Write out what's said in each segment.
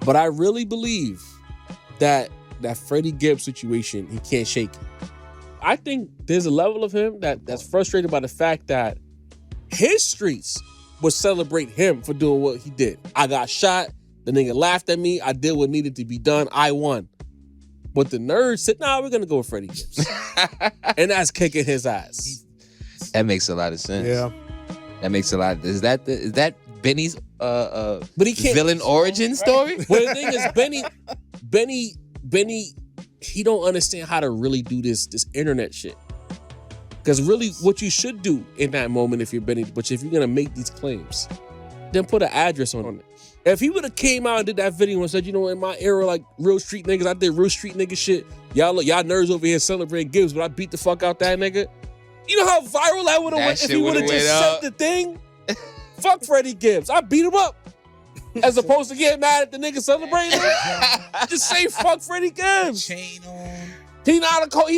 But I really believe that Freddie Gibbs situation, he can't shake it. I think there's a level of him that's frustrated by the fact that his streets would celebrate him for doing what he did. I got shot. The nigga laughed at me. I did what needed to be done. I won. But the nerds said, nah, we're going to go with Freddie Gibbs. And that's kicking his ass. That makes a lot of sense. Yeah. That makes a lot. Is that Benny's but he can't, villain origin story? Well, the thing is, Benny, he don't understand how to really do this internet shit. Because really, what you should do in that moment, if you're Benny, but if you're gonna make these claims, then put an address on it. If he would have came out and did that video and said, you know, in my era, like real street niggas, I did real street nigga shit. Y'all nerds over here celebrating Gibbs, but I beat the fuck out that nigga. You know how viral that would have went if he would have just said the thing? Fuck Freddie Gibbs. I beat him up. As opposed to getting mad at the nigga celebrating him. Just say fuck Freddie Gibbs. Chain on. He not a coke.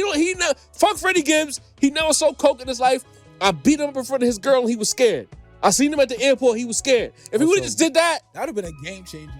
Fuck Freddie Gibbs. He never sold coke in his life. I beat him up in front of his girl and he was scared. I seen him at the airport. He was scared. If he would have just did that, that would have been a game changer.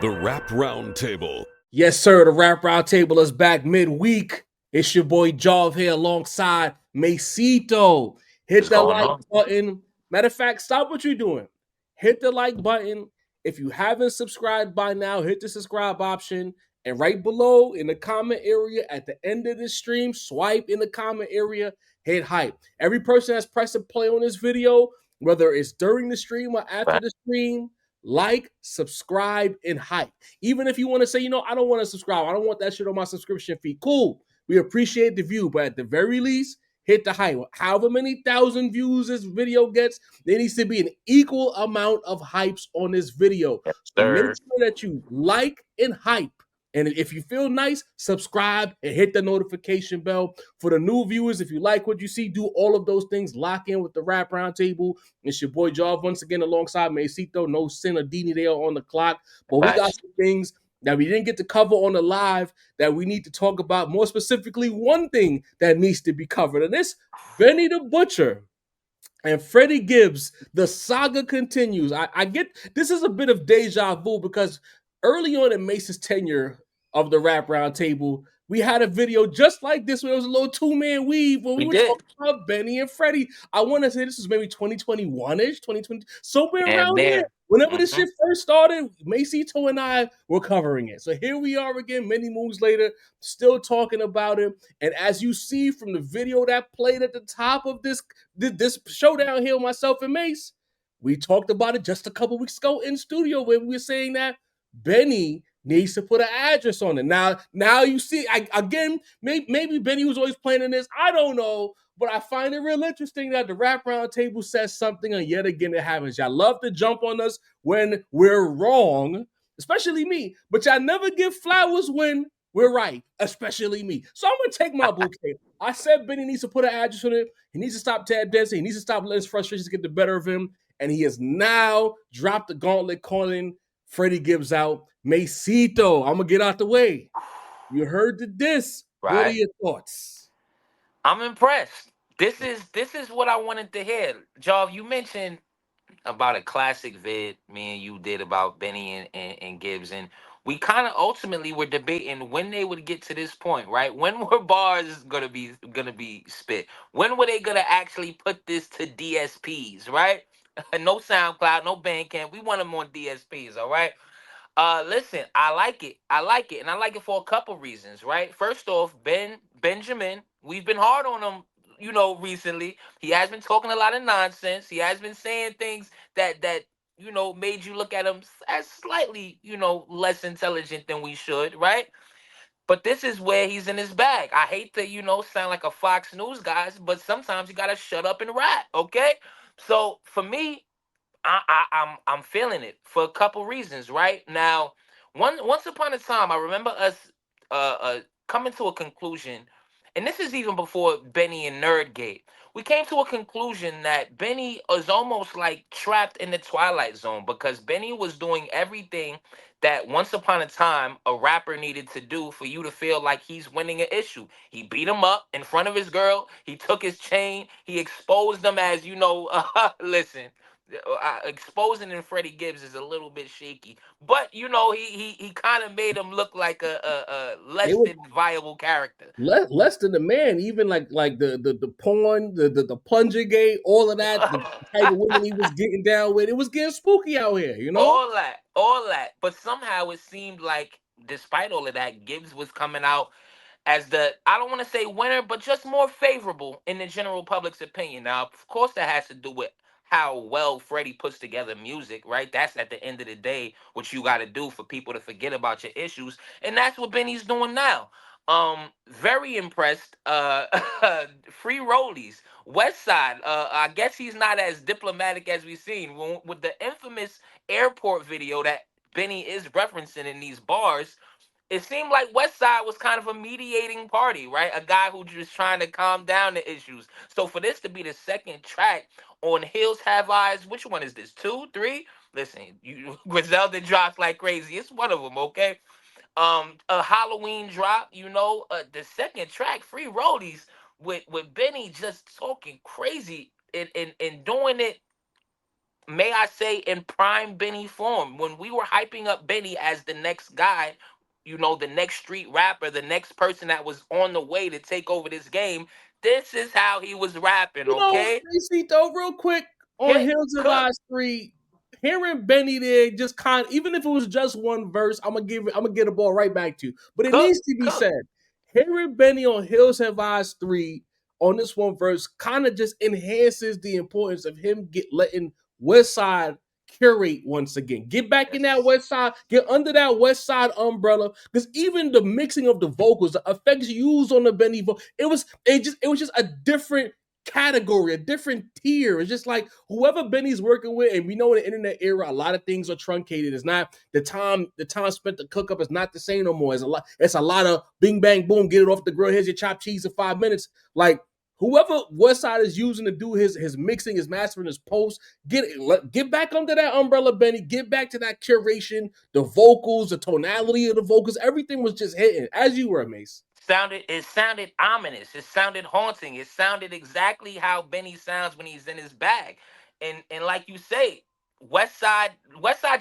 The Rap Roundtable. Yes, sir. The Rap Roundtable is back midweek. It's your boy Jarv here alongside Masito. Hit that like button. Matter of fact, stop what you're doing. Hit the like button. If you haven't subscribed by now, hit the subscribe option. And right below in the comment area at the end of the stream, swipe in the comment area, hit hype. Every person that's pressed a play on this video, whether it's during the stream or after the stream, like, subscribe, and hype. Even if you want to say, you know, I don't want to subscribe. I don't want that shit on my subscription feed. Cool. We appreciate the view. But at the very least, hit the hype. However many thousand views this video gets, there needs to be an equal amount of hypes on this video. Yes, so make sure that you like and hype. And if you feel nice, subscribe and hit the notification bell. For the new viewers, if you like what you see, do all of those things. Lock in with the Rap Roundtable. It's your boy Jarv once again alongside Masito. No Sin or Dini there on the clock. But we got some things that we didn't get to cover on the live that we need to talk about. More specifically, one thing that needs to be covered. And this, Benny the Butcher and Freddie Gibbs, the saga continues. I get, this is a bit of deja vu because early on in Mase's tenure of the Rap Roundtable, we had a video just like this where it was a little two-man weave when we were talking about Benny and Freddie. I want to say this was maybe 2021-ish, 2020, somewhere around there. Whenever this shit first started, Masito and I were covering it. So here we are again, many moons later, still talking about it. And as you see from the video that played at the top of this showdown here with myself and Mase, we talked about it just a couple weeks ago in studio where we were saying that Benny needs to put an address on it. Now you see, maybe Benny was always planning this. I don't know, but I find it real interesting that the Rap Roundtable says something, and yet again it happens. Y'all love to jump on us when we're wrong, especially me, but y'all never give flowers when we're right, especially me. So I'm going to take my bouquet. I said Benny needs to put an address on it. He needs to stop tap dancing. He needs to stop letting his frustrations get the better of him, and he has now dropped the gauntlet calling Freddie Gibbs out. Masito, I'm gonna get out the way. You heard the diss. Right. What are your thoughts? I'm impressed. This is what I wanted to hear. Jarv, you mentioned about a classic vid me and you did about Benny and Gibbs, and we kind of ultimately were debating when they would get to this point, right? When were bars gonna be spit? When were they gonna actually put this to DSPs, right? No SoundCloud, no Bandcamp. We want them on DSPs, all right? Listen, I like it, and I like it for a couple reasons, right? First off, Benjamin, we've been hard on him, you know, recently. He has been talking a lot of nonsense. He has been saying things that you know made you look at him as slightly, you know, less intelligent than we should, right? But this is where he's in his bag. I hate to, you know, sound like a Fox News guy, but sometimes you gotta shut up and rap, okay? So for me, I'm feeling it for a couple reasons, right? Now, once upon a time, I remember us coming to a conclusion, and this is even before Benny and Nerdgate. We came to a conclusion that Benny is almost like trapped in the Twilight Zone because Benny was doing everything that once upon a time a rapper needed to do for you to feel like he's winning an issue. He beat him up in front of his girl. He took his chain. He exposed them as, you know, listen, Exposing in Freddie Gibbs is a little bit shaky, but you know he kind of made him look like a They less were than viable character. less than the man, even like the porn, the plunger gate, all of that, the type of women he was getting down with. It was getting spooky out here, you know? All that. But somehow it seemed like, despite all of that, Gibbs was coming out as the, I don't want to say winner, but just more favorable in the general public's opinion. Now, of course, that has to do with how well Freddie puts together music, right? That's at the end of the day what you got to do for people to forget about your issues, and that's what Benny's doing now. Very impressed. Free Rollies, West Side. I guess he's not as diplomatic as we've seen with the infamous airport video that Benny is referencing in these bars. It seemed like West Side was kind of a mediating party, right? A guy who just trying to calm down the issues. So for this to be the second track on Hills Have Eyes, which one is this? 2, 3? Listen, you Griselda drops like crazy. It's one of them, okay? A Halloween drop, the second track, Free Roadies, with Benny just talking crazy and doing it, may I say, in prime Benny form. When we were hyping up Benny as the next guy, the next street rapper, the next person that was on the way to take over this game, this is how he was rapping, You know, okay? though, real quick on Hit, Hills of cook, Eyes 3, hearing Benny there just even if it was just one verse, I'm gonna get the ball right back to you. But it cook, needs to be cook. said. Hearing Benny on Hills Have Eyes 3 on this one verse kind of just enhances the importance of him letting West Side curate once again. Get back in that West Side, get under that West Side umbrella. Because even the mixing of the vocals, the effects used on the Benny vocal, it was just a different category, a different tier. It's just like whoever Benny's working with, and we know in the internet era, a lot of things are truncated. It's not the time spent to cook up is not the same no more. It's a lot of bing bang boom, get it off the grill. Here's your chopped cheese in 5 minutes. Like whoever Westside is using to do his mixing, his mastering, his post, get back under that umbrella, Benny. Get back to that curation, the vocals, the tonality of the vocals. Everything was just hitting as you were, Mase. It sounded ominous. It sounded haunting. It sounded exactly how Benny sounds when he's in his bag. And like you say, West Side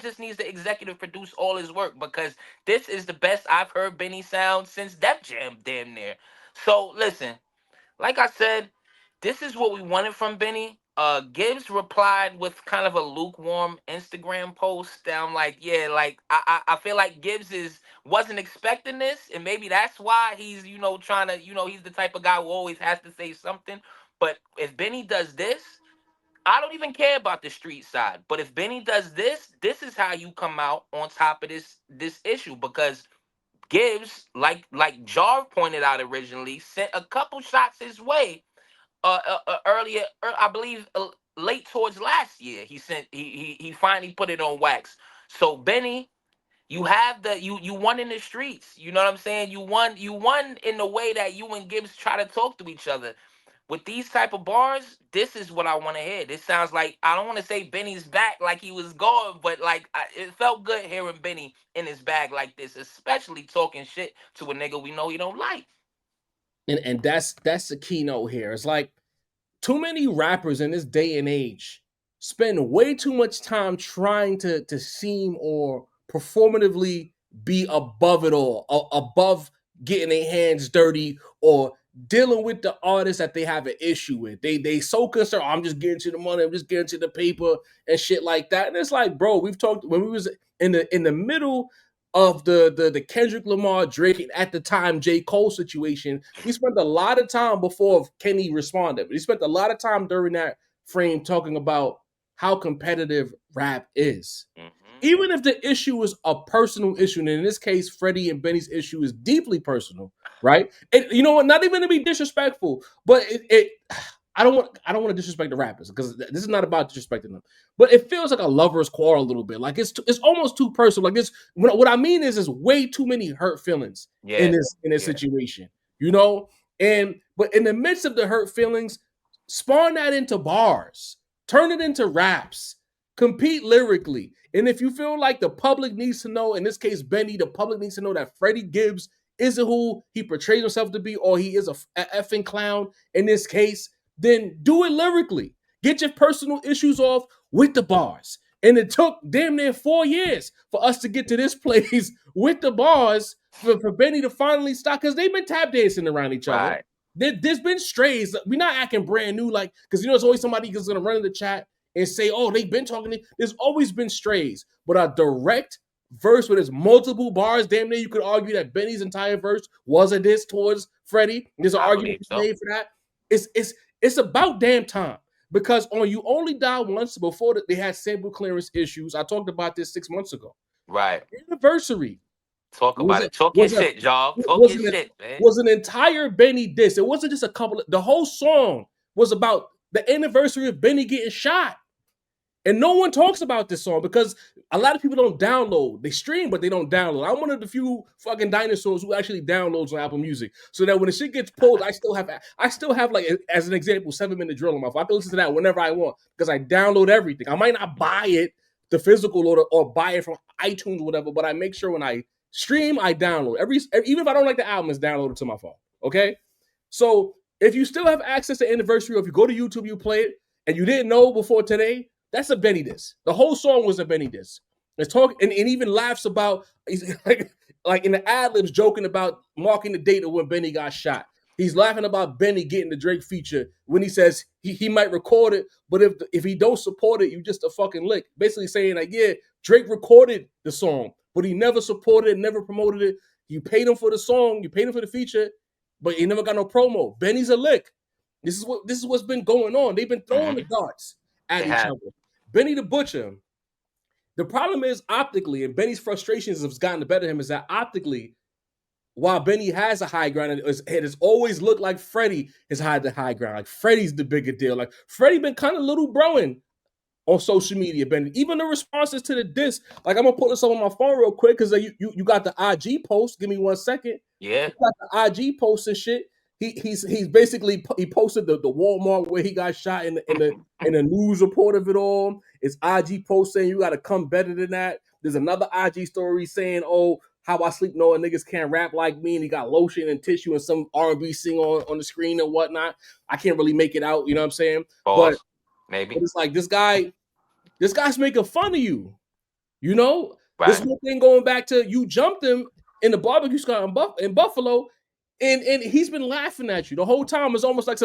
just needs to executive produce all his work, because this is the best I've heard Benny sound since Def Jam, damn near. So listen, like I said, this is what we wanted from Benny. Gibbs replied with kind of a lukewarm Instagram post. That I'm like, yeah, like I feel like wasn't expecting this, and maybe that's why he's trying to he's the type of guy who always has to say something. But if Benny does this, I don't even care about the street side. But if Benny does this, this is how you come out on top of this issue, because Gibbs, like Jarv pointed out originally, sent a couple shots his way earlier, I believe, late towards last year. He finally put it on wax. So Benny, you have you won in the streets. You know what I'm saying? You won in the way that you and Gibbs try to talk to each other. With these type of bars, this is what I want to hear. This sounds like, I don't want to say Benny's back like he was gone, but like it felt good hearing Benny in his bag like this, especially talking shit to a nigga we know he don't like. And that's the keynote here. It's like too many rappers in this day and age spend way too much time trying to seem or performatively be above it all, above getting their hands dirty or dealing with the artists that they have an issue with. They so concerned, I'm just getting to the money, I'm just getting to the paper and shit like that. And it's like, bro, we've talked when we was in the middle of the Kendrick Lamar, Drake, and at the time J. Cole situation. We spent a lot of time before Kenny responded. We spent a lot of time during that frame talking about how competitive rap is. Mhm. Even if the issue is a personal issue, and in this case, Freddie and Benny's issue is deeply personal, right? And you know what? Not even to be disrespectful, but I don't want to disrespect the rappers because this is not about disrespecting them. But it feels like a lover's quarrel a little bit. Like it's almost too personal. Like what I mean is way too many hurt feelings in Yeah, this yeah. situation, you know. But in the midst of the hurt feelings, spawn that into bars, turn it into raps, compete lyrically. And if you feel like the public needs to know, in this case, Benny, the public needs to know that Freddie Gibbs isn't who he portrays himself to be, or he is a effing clown in this case, then do it lyrically. Get your personal issues off with the bars. And it took damn near 4 years for us to get to this place with the bars for Benny to finally stop, because they've been tap dancing around each other. Right. There's been strays. We're not acting brand new, like, because there's always somebody who's gonna run in the chat and say, "Oh, they've been talking." There's always been strays, but a direct verse where there's multiple bars, damn near you could argue that Benny's entire verse was a diss towards Freddie. There's an argument made for that. It's about damn time, because on You Only Die Once, before that, they had sample clearance issues. I talked about this 6 months ago. Right. Anniversary. Talk about it. Talk your shit, Jarv. Talk your shit, man. Was an entire Benny diss. It wasn't just a couple of, the whole song was about the anniversary of Benny getting shot. And no one talks about this song because a lot of people don't download. They stream, but they don't download. I'm one of the few fucking dinosaurs who actually downloads on Apple Music. So that when the shit gets pulled, I still have like, as an example, 7-minute drill on my phone. I can listen to that whenever I want because I download everything. I might not buy it, the physical or buy it from iTunes or whatever, but I make sure when I stream, I download. Even if I don't like the album, it's downloaded to my phone. Okay? So if you still have access to Anniversary, or if you go to YouTube, you play it, and you didn't know before today, that's a Benny diss. The whole song was a Benny diss. It's talking and even laughs about, he's like in the ad-libs joking about marking the date of when Benny got shot. He's laughing about Benny getting the Drake feature when he says he might record it, but if he don't support it, you just a fucking lick. Basically saying like, yeah, Drake recorded the song, but he never supported it, never promoted it. You paid him for the song, you paid him for the feature, but he never got no promo. Benny's a lick. This is what's been going on. They've been throwing the darts at each other. Benny the Butcher. The problem is optically, and Benny's frustrations have gotten the better of him, is that optically, while Benny has a high ground, it has always looked like Freddie has had the high ground. Like Freddie's the bigger deal. Like Freddie been kind of little broing on social media, Benny. Even the responses to the diss. Like I'm gonna pull this up on my phone real quick because you got the IG post. Give me 1 second. Yeah. You got the IG post and shit. He's basically he posted the Walmart where he got shot in the news report of it all. It's IG post saying you got to come better than that. There's another IG story saying, "Oh, how I sleep knowing niggas can't rap like me," and he got lotion and tissue and some R&B sing on the screen and whatnot. I can't really make it out, you know what I'm saying? Pause. But it's like this guy's making fun of you. You know, right. This whole thing going back to you jumped him in the barbecue spot in Buffalo. And he's been laughing at you the whole time. It's almost like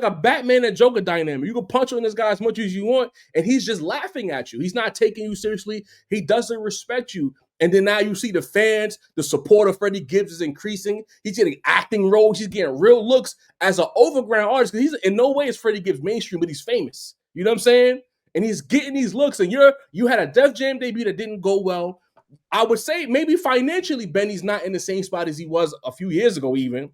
a Batman and Joker dynamic. You can punch on this guy as much as you want, and he's just laughing at you. He's not taking you seriously. He doesn't respect you. And then now you see the fans, the support of Freddie Gibbs is increasing. He's getting acting roles. He's getting real looks as an overground artist. Because he's in no way is Freddie Gibbs mainstream, but he's famous. You know what I'm saying? And he's getting these looks. And you had a Def Jam debut that didn't go well. I would say maybe financially, Benny's not in the same spot as he was a few years ago even.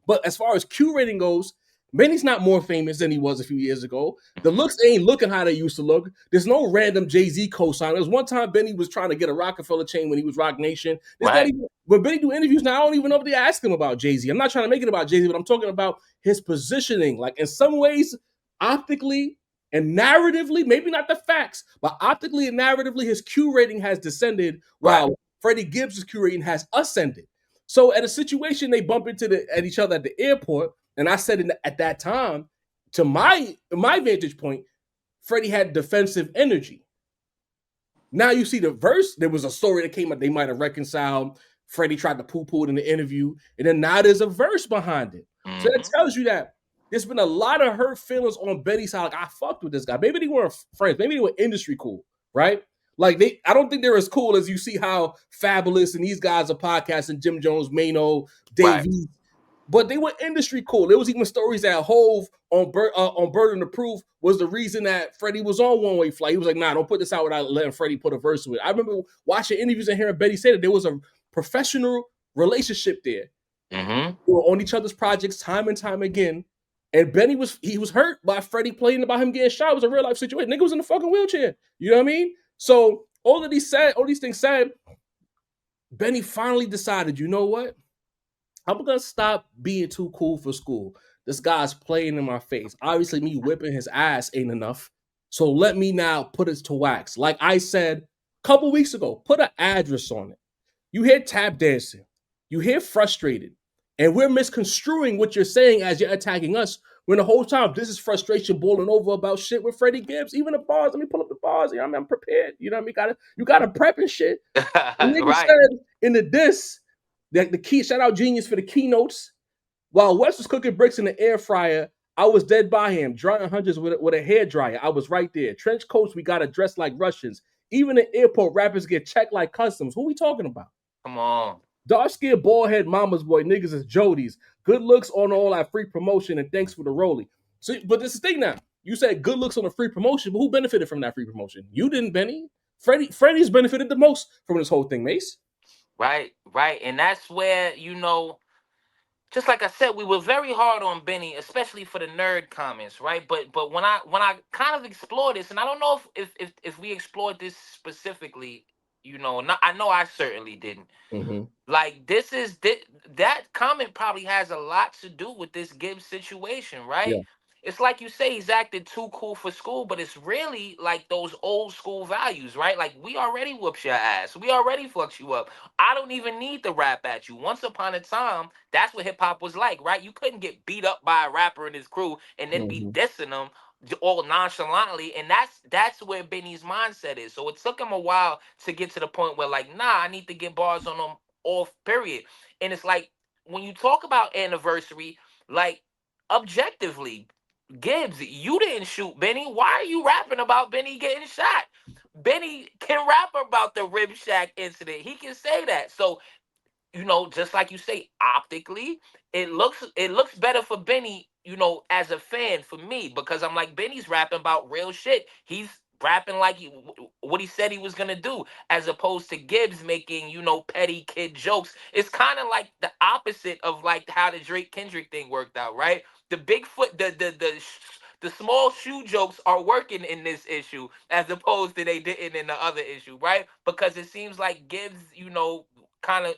But as far as Q rating goes, Benny's not more famous than he was a few years ago. The looks ain't looking how they used to look. There's no random Jay-Z co-sign. There was one time Benny was trying to get a Rockefeller chain when he was Roc Nation. Right. When Benny do interviews now, I don't even know if they ask him about Jay-Z. I'm not trying to make it about Jay-Z, but I'm talking about his positioning. Like in some ways, optically, and narratively, maybe not the facts, but optically and narratively, his Q rating has descended while Freddie Gibbs' Q rating has ascended. So at a situation they bump into at each other at the airport, and I said at that time, to my vantage point, Freddie had defensive energy. Now you see the verse, there was a story that came out, they might have reconciled. Freddie tried to poo-poo it in the interview, and then now there's a verse behind it. So that tells you that there's been a lot of hurt feelings on Benny's side. Like, I fucked with this guy. Maybe they weren't friends. Maybe they were industry cool, right? Like, I don't think they're as cool as you see how Fabulous and these guys are podcasting, Jim Jones, Mano, Dave East. But they were industry cool. There was even stories that Hove on Burden of Proof was the reason that Freddie was on One Way Flight. He was like, nah, don't put this out without letting Freddie put a verse with it. I remember watching interviews and hearing Betty say that there was a professional relationship there. Mm-hmm. They were on each other's projects time and time again. And Benny was hurt by Freddie playing about him getting shot. It was a real life situation. Nigga was in the fucking wheelchair. You know what I mean? So all these things said, Benny finally decided, you know what? I'm gonna stop being too cool for school. This guy's playing in my face. Obviously, me whipping his ass ain't enough. So let me now put it to wax. Like I said a couple weeks ago, put an address on it. You hear tap dancing. You hear frustrated. And we're misconstruing what you're saying as you're attacking us When the whole time this is frustration boiling over about shit with Freddie Gibbs. Even the bars, let me pull up the bars. You know what I mean? I'm prepared. You know what I mean? You gotta prep and shit. The nigga Right. said in the diss that the key, shout out Genius for the keynotes. While West was cooking bricks in the air fryer, I was dead by him, drying hundreds with a hair dryer. I was right there. Trench coats, we gotta dress like Russians. Even in airport, rappers get checked like customs. Who we talking about? Come on. Dark-skinned, bald-head mama's boy, niggas is Jodies. Good looks on all that free promotion, and thanks for the Roley. So, but this is the thing now. You said good looks on the free promotion, but who benefited from that free promotion? You didn't, Benny. Freddie's benefited the most from this whole thing, Mase. Right. And that's where, just like I said, we were very hard on Benny, especially for the nerd comments, right? But when I kind of explore this, and I don't know if we explored this specifically, I know I certainly didn't. Mm-hmm. Like that comment probably has a lot to do with this Gibbs situation, right? Yeah. It's like you say, he's acted too cool for school, but it's really like those old school values, right? Like we already whoops your ass, we already fucks you up. I don't even need to rap at you. Once upon a time, that's what hip hop was like, right? You couldn't get beat up by a rapper and his crew and then be dissing them all nonchalantly, and that's where Benny's mindset is. So it took him a while to get to the point where, like, nah, I need to get bars on them off, period. And it's like when you talk about anniversary, like objectively, Gibbs, you didn't shoot Benny. Why are you rapping about Benny getting shot? Benny can rap about the Rib Shack incident. He can say that. So, just like you say, optically, it looks better for Benny, as a fan for me, because I'm like, Benny's rapping about real shit. He's rapping like what he said he was gonna do, as opposed to Gibbs making, petty kid jokes. It's kind of like the opposite of like how the Drake Kendrick thing worked out, right? The Bigfoot, the small shoe jokes are working in this issue as opposed to they didn't in the other issue, right? Because it seems like Gibbs, kind of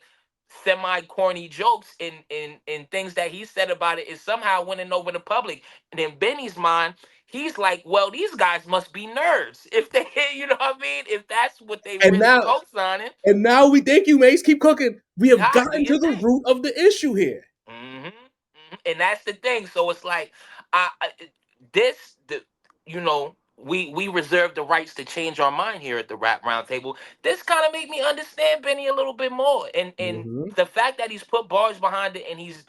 semi corny jokes and things that he said about it is somehow winning over the public. And in Benny's mind, he's like, well, these guys must be nerds. If they, you know what I mean? If that's what they And really now, co-signing. and now we thank you, Mase. Keep cooking. We have God, do gotten your to the thing. root of the issue here. And that's the thing. So it's like, we reserve the rights to change our mind here at the Rap Roundtable. This kind of made me understand Benny a little bit more, and the fact that he's put bars behind it and he's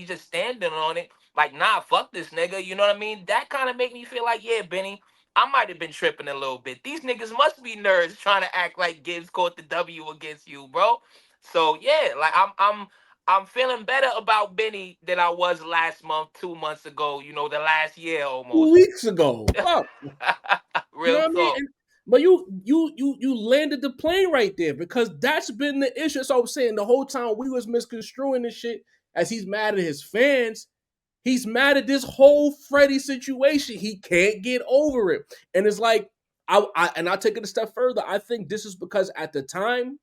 just standing on it, like, nah, fuck this nigga. You know what I mean? That kind of made me feel like, yeah, Benny, I might have been tripping a little bit. These niggas must be nerds trying to act like Gibbs caught the W against you, bro. So yeah, like I'm feeling better about Benny than I was last month, 2 months ago, the last year 2 almost. weeks ago. Fuck. You know Real what I mean? talk. But you landed the plane right there, because that's been the issue. So I'm saying the whole time we was misconstruing this shit as he's mad at his fans. He's mad at this whole Freddie situation. He can't get over it. And it's like, I'll take it a step further. I think this is because at the time,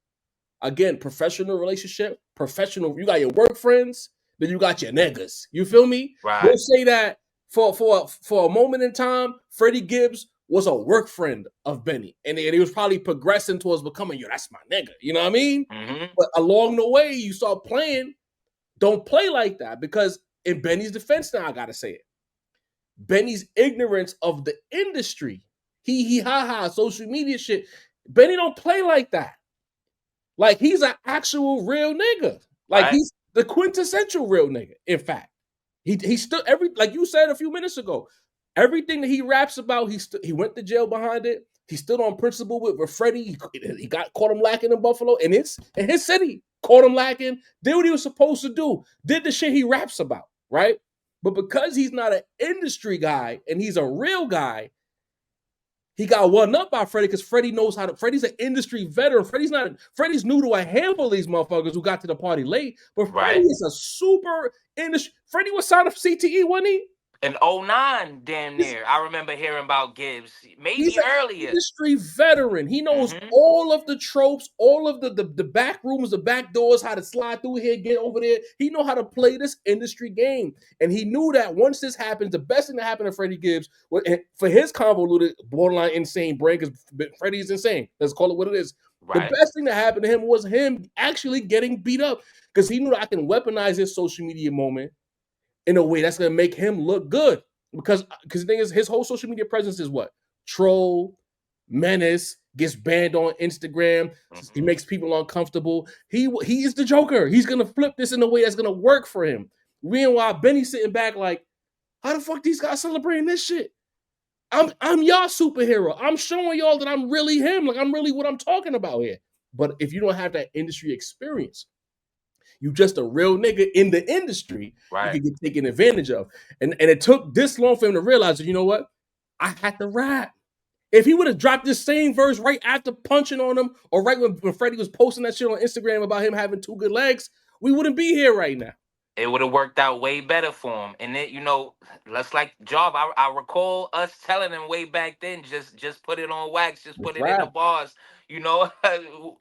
again, professional relationship, you got your work friends, then you got your niggas. You feel me? Right. We'll say that for a moment in time, Freddie Gibbs was a work friend of Benny. And he was probably progressing towards becoming, that's my nigga. You know what I mean? But along the way, you start playing, don't play like that. Because in Benny's defense now, I gotta say it. Benny's ignorance of the industry, social media shit. Benny don't play like that. Like, he's an actual real nigga. Like, Right. he's the quintessential real nigga. In fact, he stood like you said a few minutes ago, everything that he raps about, he went to jail behind it. He stood on principle with Freddie. He caught him lacking in Buffalo, and in his city, caught him lacking. Did what he was supposed to do. Did the shit he raps about, right? But because he's not an industry guy and he's a real guy, he got one up by Freddie, because Freddie knows how to. Freddie's an industry veteran. Freddie's new to a handful of these motherfuckers who got to the party late. But Freddie is a super industry. Freddie was signed up for CTE, wasn't he? In 09, damn near. I remember hearing about Gibbs. Maybe He's an earlier. Industry veteran. He knows all of the tropes, all of the back rooms, the back doors, how to slide through here, get over there. He know how to play this industry game. And he knew that once this happens, the best thing that happened to Freddie Gibbs, for his convoluted, borderline insane brain, because Freddie's insane. Let's call it what it is. Right. The best thing that happened to him was him actually getting beat up, because he knew that I can weaponize his social media moment in a way that's gonna make him look good. Because the thing is, his whole social media presence is what? Troll, menace, gets banned on Instagram. He makes people uncomfortable. He is the Joker. He's gonna flip this in a way that's gonna work for him. Meanwhile, Benny's sitting back like, how the fuck these guys celebrating this shit? I'm y'all superhero. I'm showing y'all that I'm really him. Like, I'm really what I'm talking about here. But if you don't have that industry experience, you just a real nigga in the industry, Right. you can get taken advantage of. And it took this long for him to realize that, you know what? I had to rap. If he would have dropped this same verse right after punching on him, or right when Freddie was posting that shit on Instagram about him having 2 good legs, we wouldn't be here right now. It would have worked out way better for him. And then, let's like Jarv, I recall us telling him way back then, just put it on wax, just put it in the bars. The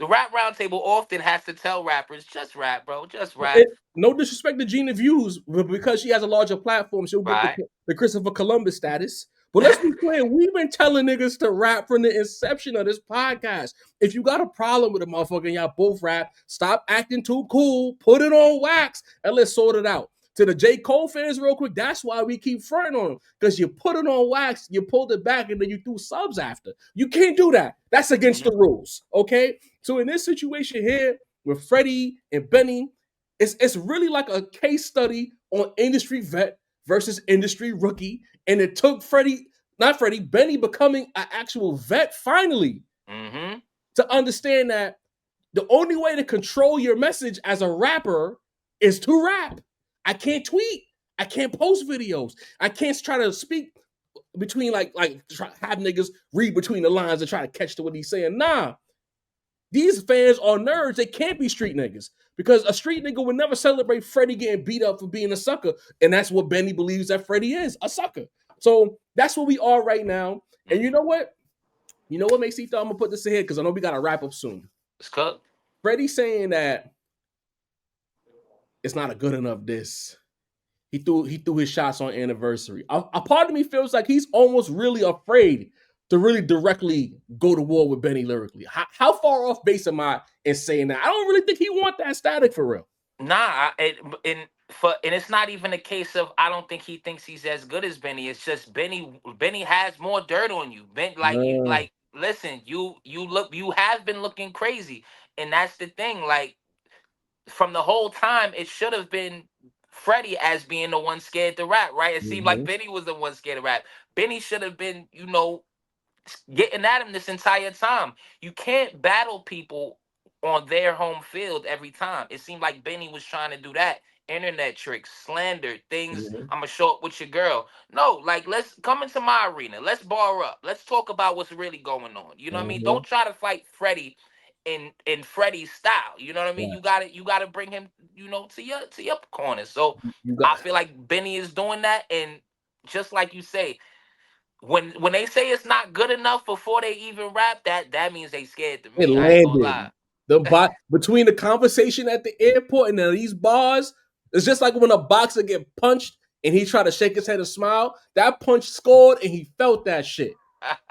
rap roundtable often has to tell rappers, just rap, bro, just rap. No disrespect to Gina Views, but because she has a larger platform, she'll get the Christopher Columbus status. But let's be clear, we've been telling niggas to rap from the inception of this podcast. If you got a problem with a motherfucker and y'all both rap, stop acting too cool, put it on wax, and let's sort it out. To the J. Cole fans, real quick, that's why we keep fronting on him. Because you put it on wax, you pulled it back, and then you threw subs after. You can't do that. That's against the rules, okay? So in this situation here, with Freddie and Benny, it's really like a case study on industry vet versus industry rookie. And it took Benny becoming an actual vet finally to understand that the only way to control your message as a rapper is to rap. I can't tweet. I can't post videos. I can't try to speak between have niggas read between the lines and try to catch what he's saying. Nah. These fans are nerds. They can't be street niggas because a street nigga would never celebrate Freddie getting beat up for being a sucker. And that's what Benny believes that Freddie is, a sucker. So that's where we are right now. And you know what? You know what makes me thought I'm going to put this in here because I know we got to wrap up soon. It's cooked. Freddie saying that it's not a good enough diss. He threw his shots on anniversary. A part of me feels like he's almost really afraid to really directly go to war with Benny lyrically. How far off base am I in saying that? I don't really think he want that static for real. Nah, and it's not even a case of I don't think he thinks he's as good as Benny. It's just Benny has more dirt on you. Listen, you have been looking crazy, and that's the thing. Like from the whole time, it should have been Freddie as being the one scared to rap, right? It seemed like Benny was the one scared to rap. Benny should have been, getting at him this entire time. You can't battle people on their home field every time. It seemed like Benny was trying to do that. Internet tricks, slander, things. I'm gonna show up with your girl. No, like let's come into my arena. Let's bar up. Let's talk about what's really going on. You know what I mean? Don't try to fight Freddie in Freddie's style. You know what I mean? You gotta bring him, to your corner. So I feel like Benny is doing that, and just like you say, when they say it's not good enough before they even rap, that means they scared to me. It I ain't gonna lie. Between the conversation at the airport and then these bars, it's just like when a boxer get punched and he try to shake his head and smile. That punch scored and he felt that shit.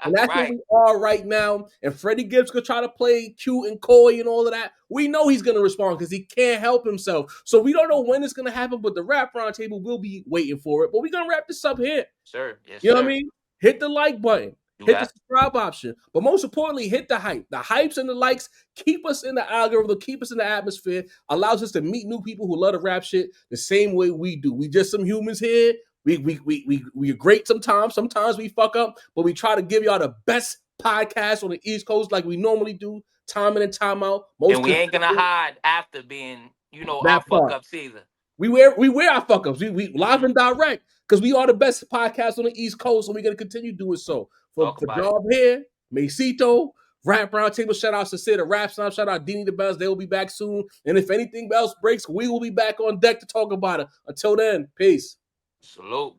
And that's where we are right now. And Freddie Gibbs could try to play cute and coy and all of that. We know he's going to respond because he can't help himself. So we don't know when it's going to happen, but the rap roundtable will be waiting for it. But we're going to wrap this up here. Sure. Yes, you know what I mean? Hit the like button. Hit the subscribe option. But most importantly, hit the hype. The hypes and the likes keep us in the algorithm, keep us in the atmosphere, allows us to meet new people who love to rap shit the same way we do. We just some humans here. We're great sometimes. Sometimes we fuck up, but we try to give y'all the best podcast on the East Coast like we normally do, time in and time out. And we ain't gonna hide after being, our fuck ups either. We wear our fuck ups. We live and direct because we are the best podcast on the East Coast, and we're gonna continue doing so. For Jarv here, Masito, Rap Roundtable, shout out to Sid, Rap Snob, shout out Dini the Bells. They will be back soon. And if anything else breaks, we will be back on deck to talk about it. Until then, peace. Salute.